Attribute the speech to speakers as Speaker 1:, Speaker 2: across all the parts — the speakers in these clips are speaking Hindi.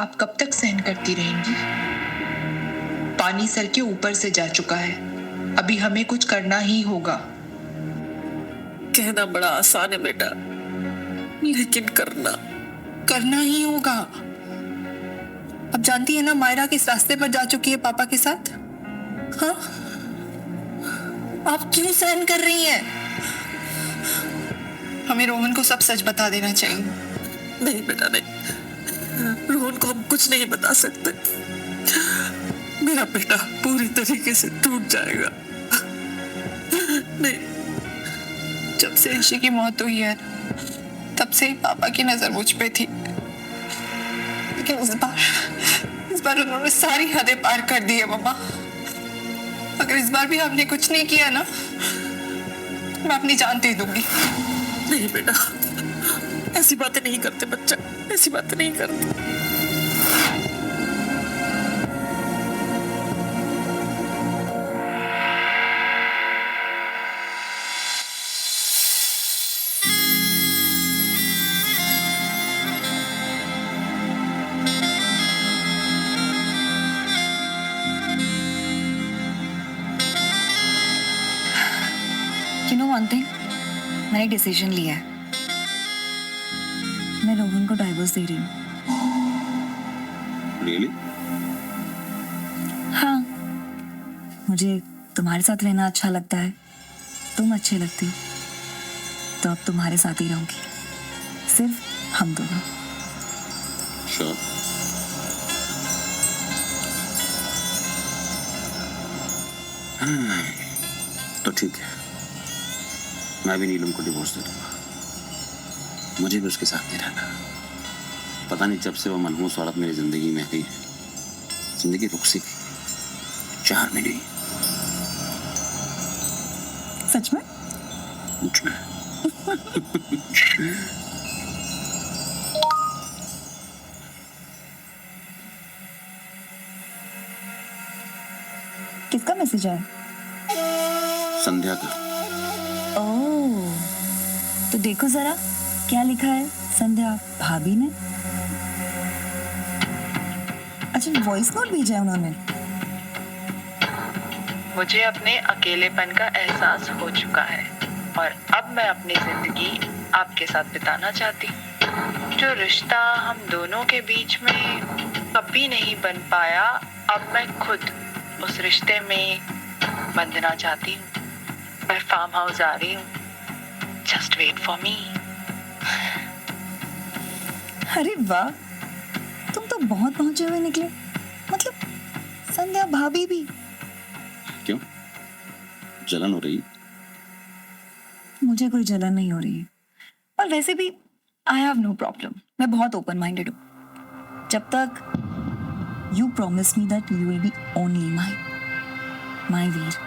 Speaker 1: आप कब तक सहन करती रहेंगी? पानी सर के ऊपर से जा चुका है, अभी हमें कुछ करना ही होगा।
Speaker 2: कहना बड़ा आसान है बेटा, लेकिन करना
Speaker 3: ही होगा। अब जानती है ना मायरा किस रास्ते पर जा चुकी है पापा के साथ। हाँ, आप क्यों सहन कर रही हैं? हमें रोहन को सब सच बता देना चाहिए।
Speaker 2: नहीं बेटा नहीं, रोहन को हम कुछ नहीं बता सकते। मेरा बेटा पूरी तरीके से टूट जाएगा। नहीं,
Speaker 3: जब से ऋषि की मौत हुई है तब से ही पापा की नजर मुझ पे थी, लेकिन इस बार उन्होंने सारी हदें पार कर दी है मम्मा। अगर इस बार भी हमने कुछ नहीं किया ना, मैं अपनी जान दे दूंगी।
Speaker 2: नहीं बेटा, ऐसी बातें नहीं करते बच्चा, ऐसी बातें नहीं करते।
Speaker 4: You know one thing? मैंने डिसीजन लिया है, मैं रोहन को डाइवोर्स दे रही हूँ।
Speaker 5: Really?
Speaker 4: हाँ, मुझे तुम्हारे साथ रहना अच्छा लगता है, तुम अच्छे लगती हो, तो अब तुम्हारे साथ ही रहूंगी, सिर्फ हम दोनों।
Speaker 5: Sure. तो ठीक है, मैं भी नीलम को डिवोर्स दे दूंगा। मुझे भी उसके साथ नहीं रहना। पता नहीं जब से वो मनहूस औरत मेरी जिंदगी में आई है, जिंदगी रुक सी गई, चार में नहीं।
Speaker 4: सच में?
Speaker 5: मुझ में।
Speaker 4: किसका मैसेज है?
Speaker 5: संध्या का।
Speaker 4: ओह, तो देखो जरा क्या लिखा है संध्या भाभी ने। अच्छा, वॉइस नोट भेजा है उन्होंने।
Speaker 1: मुझे अपने अकेलेपन का एहसास हो चुका है और अब मैं अपनी जिंदगी आपके साथ बिताना चाहती हूँ। जो रिश्ता हम दोनों के बीच में कभी नहीं बन पाया, अब मैं खुद उस रिश्ते में बंधना चाहती हूँ। मैं फार्म हाउस आ रही हूँ, जस्ट वेट फॉर मी।
Speaker 4: अरे वाह, तुम तो बहुत पहुंचे हुए निकले। मतलब संध्या भाभी भी।
Speaker 5: क्यों, जलन हो रही?
Speaker 4: मुझे कोई जलन नहीं हो रही है, और वैसे भी आई हैव नो प्रॉब्लम। मैं बहुत ओपन माइंडेड हूँ, जब तक you promise me that you will be only my Veer.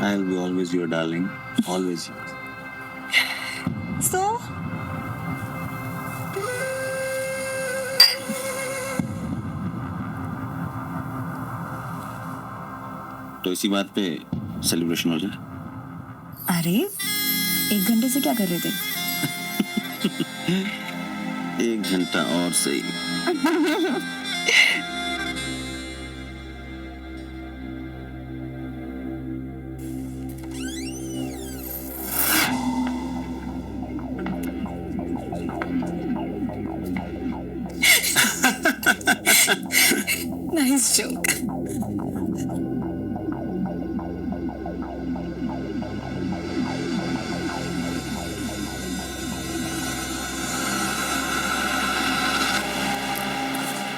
Speaker 5: I'll be always your darling, always you.
Speaker 4: So
Speaker 5: तो इसी बात पे सेलिब्रेशन हो जाए।
Speaker 4: अरे 1 घंटे से क्या कर रहे थे?
Speaker 5: 1 घंटा और सही।
Speaker 3: Nice joke.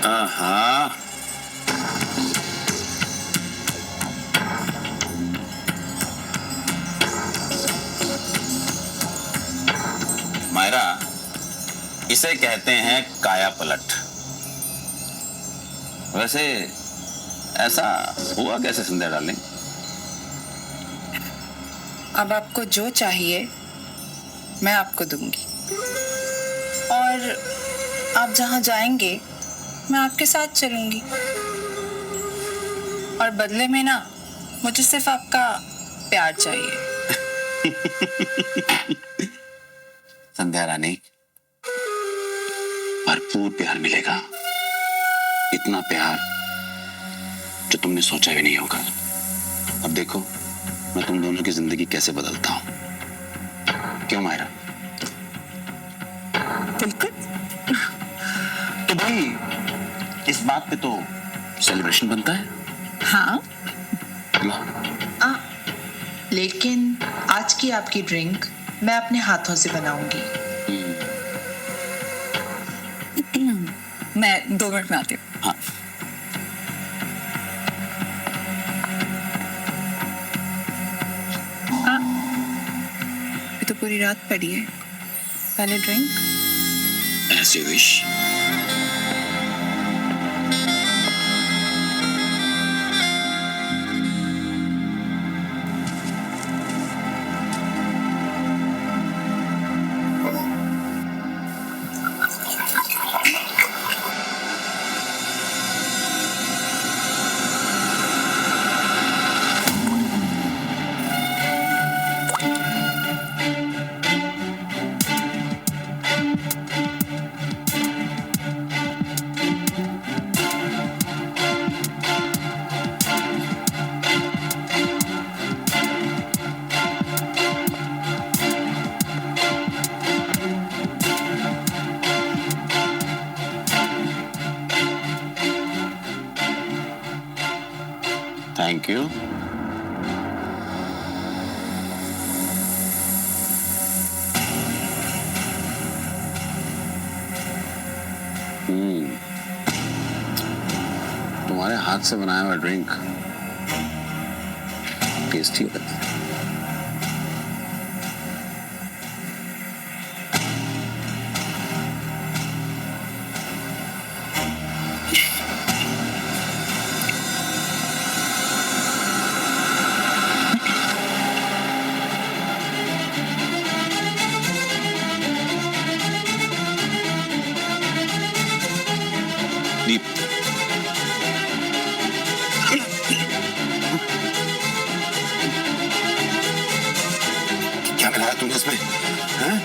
Speaker 5: आहा, मायरा, इसे कहते हैं काया पलट। वैसे ऐसा हुआ कैसे संध्या डार्लिंग?
Speaker 3: अब आपको जो चाहिए मैं आपको दूंगी, और आप जहां जाएंगे मैं आपके साथ चलूंगी, और बदले में ना मुझे सिर्फ आपका प्यार चाहिए।
Speaker 5: संध्या रानी, भरपूर प्यार मिलेगा, इतना प्यार जो तुमने सोचा भी नहीं होगा। अब देखो मैं तुम दोनों की जिंदगी कैसे बदलता हूं। क्यों मायरा?
Speaker 4: बिल्कुल।
Speaker 5: तो भाई इस बात पे तो सेलिब्रेशन बनता है।
Speaker 4: हाँ,
Speaker 5: लो।
Speaker 1: लेकिन आज की आपकी ड्रिंक मैं अपने हाथों से बनाऊंगी।
Speaker 4: मैं 2 मिनट में आती हूँ।
Speaker 5: हाँ
Speaker 3: अभी तो पूरी रात पड़ी है, पहले ड्रिंक।
Speaker 5: ऐसे विश। Thank you. तुम्हारे हाथ से बनाया हुआ ड्रिंक टेस्टी होता है। दीप क्या मिलाया तुमने इसमें? हैं?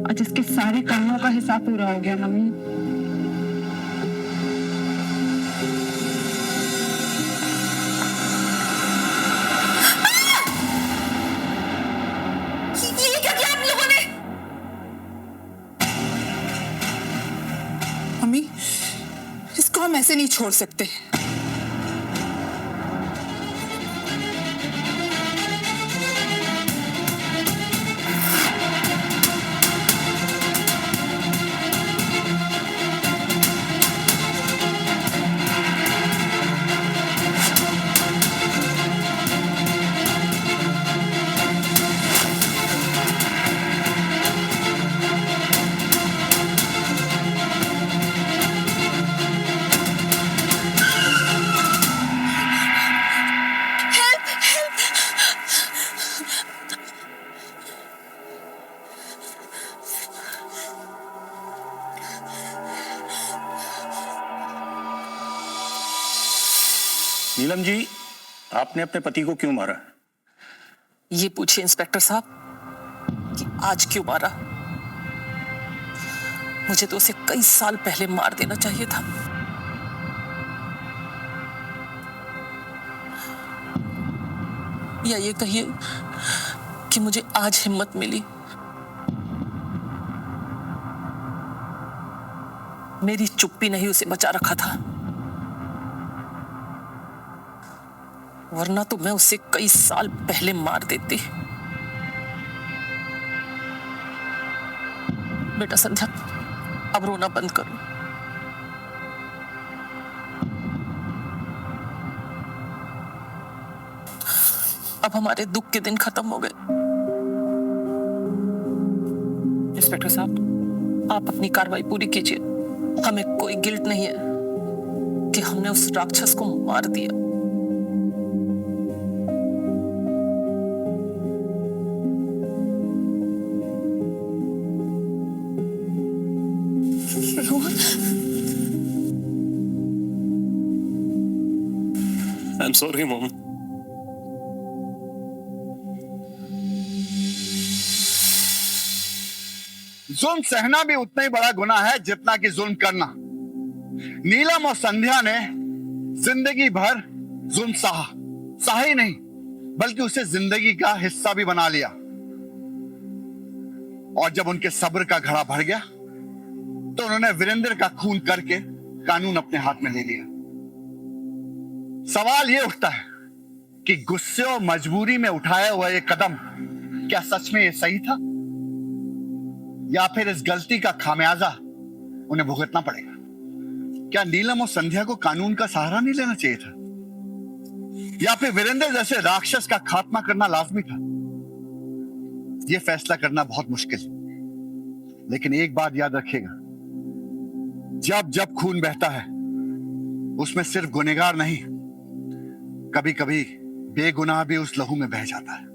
Speaker 3: आज इसके सारे कामों का हिसाब पूरा हो गया मम्मी।
Speaker 4: ये क्या किया आप लोगों ने?
Speaker 3: मम्मी, इसको हम ऐसे नहीं छोड़ सकते।
Speaker 6: नीलम जी, आपने अपने पति को क्यों मारा?
Speaker 2: ये पूछिए इंस्पेक्टर साहब कि आज क्यों मारा। मुझे तो उसे कई साल पहले मार देना चाहिए था। या ये कहिए कि मुझे आज हिम्मत मिली। मेरी चुप्पी नहीं उसे बचा रखा था, वरना तो मैं उसे कई साल पहले मार देती। बेटा संध्या, अब रोना बंद करो। अब हमारे दुख के दिन खत्म हो गए। इंस्पेक्टर साहब, आप अपनी कार्रवाई पूरी कीजिए। हमें कोई गिल्ट नहीं है कि हमने उस राक्षस को मार दिया।
Speaker 7: I am sorry mom.
Speaker 8: जुल्म सहना भी उतना ही बड़ा गुनाह है जितना कि जुल्म करना। नीलम और संध्या ने जिंदगी भर जुल्म सहा ही नहीं बल्कि उसे जिंदगी का हिस्सा भी बना लिया। और जब उनके सब्र का घड़ा भर गया तो उन्होंने वीरेंद्र का खून करके कानून अपने हाथ में ले लिया। सवाल यह उठता है कि गुस्से और मजबूरी में उठाया हुआ यह कदम क्या सच में यह सही था, या फिर इस गलती का खामियाजा उन्हें भुगतना पड़ेगा? क्या नीलम और संध्या को कानून का सहारा नहीं लेना चाहिए था, या फिर वीरेंद्र जैसे राक्षस का खात्मा करना लाजमी था? यह फैसला करना बहुत मुश्किल है, लेकिन एक बात याद रखिएगा, जब जब खून बहता है उसमें सिर्फ गुनहगार नहीं, कभी कभी बेगुनाह भी उस लहू में बह जाता है।